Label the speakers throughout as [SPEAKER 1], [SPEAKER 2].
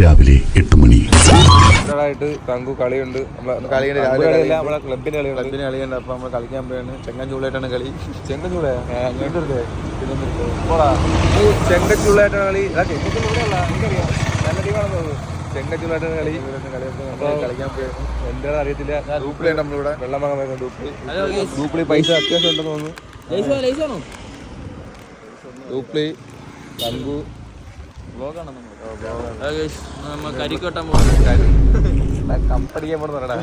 [SPEAKER 1] രാവിലെ 8 മണി.
[SPEAKER 2] തങ്കു കളിയുണ്ട്, നമ്മളെ ക്ലബിന്റെ കളിയുണ്ട്. അപ്പൊ നമ്മൾ കളിക്കാൻ പോയാണ്. ചെങ്കൻചൂളായിട്ടാണ് കളി. ചെങ്കൻചൂളയാ ചെങ്കൻചൂളായിട്ടാണ് കളി. നല്ല ടീമാണെന്ന് തോന്നുന്നു. ചെങ്കൻചൂളായിട്ടാണ് കളി. കളിക്കാൻ പോയാണ്. എന്താണെന്ന് അറിയത്തില്ല. ഗ്രൂപ്പിലാണ് നമ്മളിവിടെ വെള്ളം വാങ്ങാൻ വരുന്നത്. ഗ്രൂപ്പിൽ പൈസ അത്യാവശ്യം ഉണ്ടെന്ന് തോന്നുന്നു. ഗ്രൂപ്പിൽ തങ്കു കപ്പടിക്കാൻ പോണെന്ന് പറയടാ.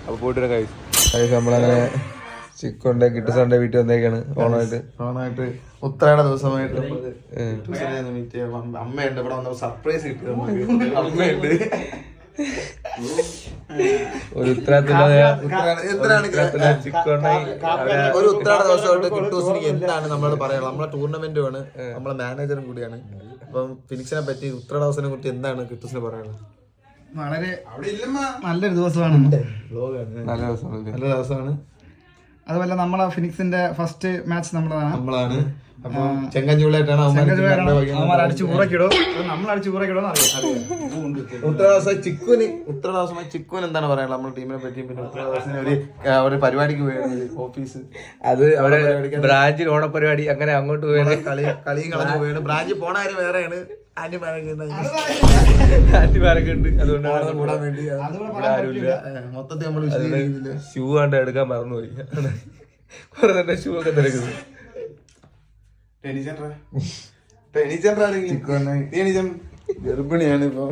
[SPEAKER 2] അപ്പൊ പോയിട്ട് നമ്മളങ്ങനെ ചിക്കോന്റെ കിട്ടുസാന്റെ വീട്ടിൽ വന്നേക്കാണ്. ഓണായിട്ട്
[SPEAKER 3] ഉത്രാട ദിവസമായിട്ട് അമ്മയുണ്ട് ഇവിടെ വന്ന സർപ്രൈസ് കിട്ടി. അമ്മയുണ്ട്
[SPEAKER 2] ഒരു
[SPEAKER 3] ഒരു ഉത്രാട ദിവസമായിട്ട് കിട്ടൂസിന് എന്താണ് നമ്മളോട് പറയാനുള്ളത്? നമ്മളെ ടൂർണമെന്റും ആണ്, നമ്മളെ മാനേജറും കൂടിയാണ്. അപ്പം ഫിനിക്സിനെ പറ്റി ഉത്രാട ദിവസത്തിനെ കുറിച്ച് എന്താണ് കിട്ടൂസിന് പറയാനുള്ളത്?
[SPEAKER 4] വളരെ നല്ലൊരു ദിവസമാണ്.
[SPEAKER 3] നല്ല ദിവസമാണ്.
[SPEAKER 4] അതുപോലെ നമ്മളെ ഫിനിക്സിന്റെ ഫസ്റ്റ് മാച്ച് നമ്മളാണ്.
[SPEAKER 3] അപ്പം ചെങ്കൻചൂളായിട്ടാണ്
[SPEAKER 4] അടിച്ചു കൂറക്കിടോ, നമ്മൾ അടിച്ചു കൂറക്കിടോ
[SPEAKER 3] ഉത്രാട ദിവസമായി ചിക്കുന് എന്താണ് പറയാനുള്ളത് നമ്മുടെ ടീമിനെ പറ്റി? പിന്നെ ഉത്രാട ദിവസം ഒരു പരിപാടിക്ക് പോയത് ഓഫീസ്, അത്
[SPEAKER 2] അവരെ ബ്രാഞ്ചിൽ ഓണപരിപാടി, അങ്ങനെ അങ്ങോട്ട് പോയത്.
[SPEAKER 3] കളിയും കളഞ്ഞു പോയാണ്. ബ്രാഞ്ചിൽ പോണ കാര്യം വേറെയാണ്. ആന്റിമാരൊക്കെ
[SPEAKER 2] ഉണ്ട്, അതുകൊണ്ടാണ്
[SPEAKER 3] കൂടാൻ വേണ്ടി മൊത്തത്തിൽ നമ്മൾ
[SPEAKER 2] ഷൂ കണ്ട് എടുക്കാൻ മറന്നുപോയി. കുറെ തന്നെ ഷൂ ഒക്കെ തിരക്കുന്നത്.
[SPEAKER 3] ഗർഭിണിയാണ് ഇപ്പൊ.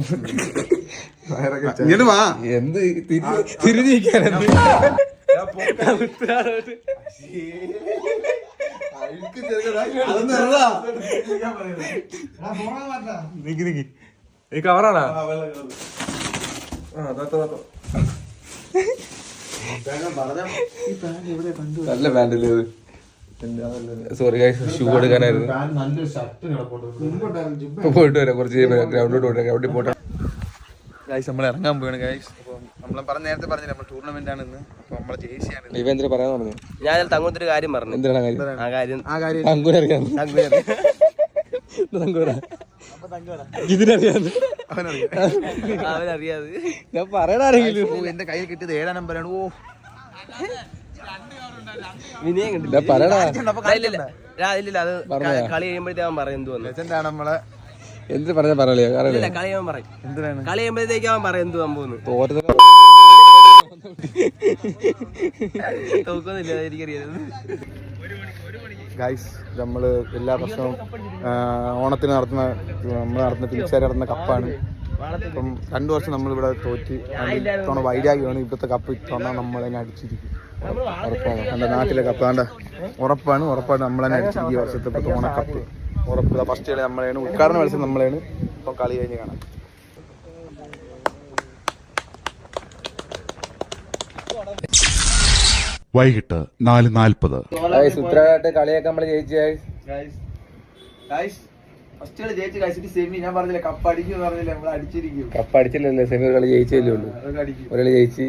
[SPEAKER 2] എന്ത് തിരിഞ്ഞിരിക്കാൻ ഈ കവറാണാ? നല്ല പാൻറ്റല്ലേ അത്? സോറി ഷൂ എടുക്കാനായിരുന്നു. പോയിട്ട് വരാം, കുറച്ച് ഗ്രൗണ്ടിലോട്ട് പോട്ടെ. ഗ്രൗണ്ടിൽ പോട്ടെ ഗൈസ്. നമ്മൾ ഇറങ്ങാൻ പോവാണ് ഗൈസ്. അപ്പം നമ്മൾ നേരത്തെ പറഞ്ഞില്ല നമ്മൾ ടൂർണമെന്റ് ആണ് ഇന്ന്. അപ്പൊ നമ്മളെ ജേഴ്സിയാണ്. ഇവ എന്തിനാ പറയാൻ പറഞ്ഞു?
[SPEAKER 5] ഞാൻ തങ്കുന്റെ കാര്യം പറഞ്ഞു.
[SPEAKER 2] എന്തിനാണ് കാര്യം? തങ്കൂരറിയാം. ഇതിനറിയാതെ
[SPEAKER 5] അവനറിയാതെ
[SPEAKER 2] ഞാൻ പറയണാരെങ്കിലും.
[SPEAKER 3] എന്റെ കയ്യിൽ കിട്ടിയത് 7 നമ്പറാണ്. ഓ
[SPEAKER 5] വിനയം കണ്ടില്ല.
[SPEAKER 2] പറയടാ.
[SPEAKER 5] ഇല്ല, അത് കളി കഴിയുമ്പോഴത്തേക്ക് അവൻ പറയും.
[SPEAKER 3] ലെജൻഡാണ് നമ്മളെ.
[SPEAKER 2] എന്ത് പറഞ്ഞ പറയലേ?
[SPEAKER 5] കളി അവൻ പറയും. കളി കഴിയുമ്പോഴത്തേക്ക് അവൻ പറയും എന്ത് സംഭവം. തോക്കൊന്നുമില്ല, എനിക്കറിയാം.
[SPEAKER 3] ഗൈസ്, നമ്മള് എല്ലാ വർഷവും ഓണത്തിന് നടത്തുന്ന ഫിനിക്സാർ നടത്തുന്ന കപ്പാണ്. അപ്പം 2 വർഷം നമ്മളിവിടെ തോറ്റ്. ഇത്തവണ വൈരാഗ്യമാണ്. ഇവിടുത്തെ കപ്പ് ഇത്തവണ നമ്മളതിനെ അടിച്ചിരിക്കും. ഉറപ്പാണ്. എൻ്റെ നാട്ടിലെ കപ്പ് ഉറപ്പാണ് നമ്മളതിനെ അടിച്ചിരിക്കും. ഈ വർഷത്തെ ഓണക്കപ്പ് ഉറപ്പ്. ഫസ്റ്റ് കളി നമ്മളാണ്, ഉദ്ഘാടന മത്സരം നമ്മളാണ്. അപ്പം കളി കഴിഞ്ഞ് കാണാം.
[SPEAKER 1] വൈകിട്ട് 4:40.
[SPEAKER 2] ഉത്തരവാദിത്ത കളിയൊക്കെ നമ്മള് ജയിച്ചു. കപ്പ് അടിച്ചില്ലല്ലോ, സെമി കളി ജയിച്ചല്ലേ ഉള്ളൂ. ഒരാള് ജയിച്ച്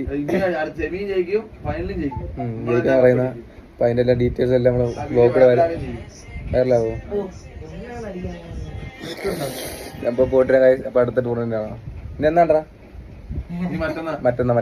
[SPEAKER 2] ജയിക്കാൻ പറയുന്ന. അപ്പൊ അതിന്റെ എല്ലാ ഡീറ്റെയിൽസ് എല്ലാം നമ്മള് ബ്ലോക്കിൽ വൈറലാവോ? അപ്പൊ പോയിട്ട് അപ്പൊ അടുത്ത ടൂർണമെന്റ് ആണോ? ഇനി എന്നാണ്ടാ? മറ്റന്നാ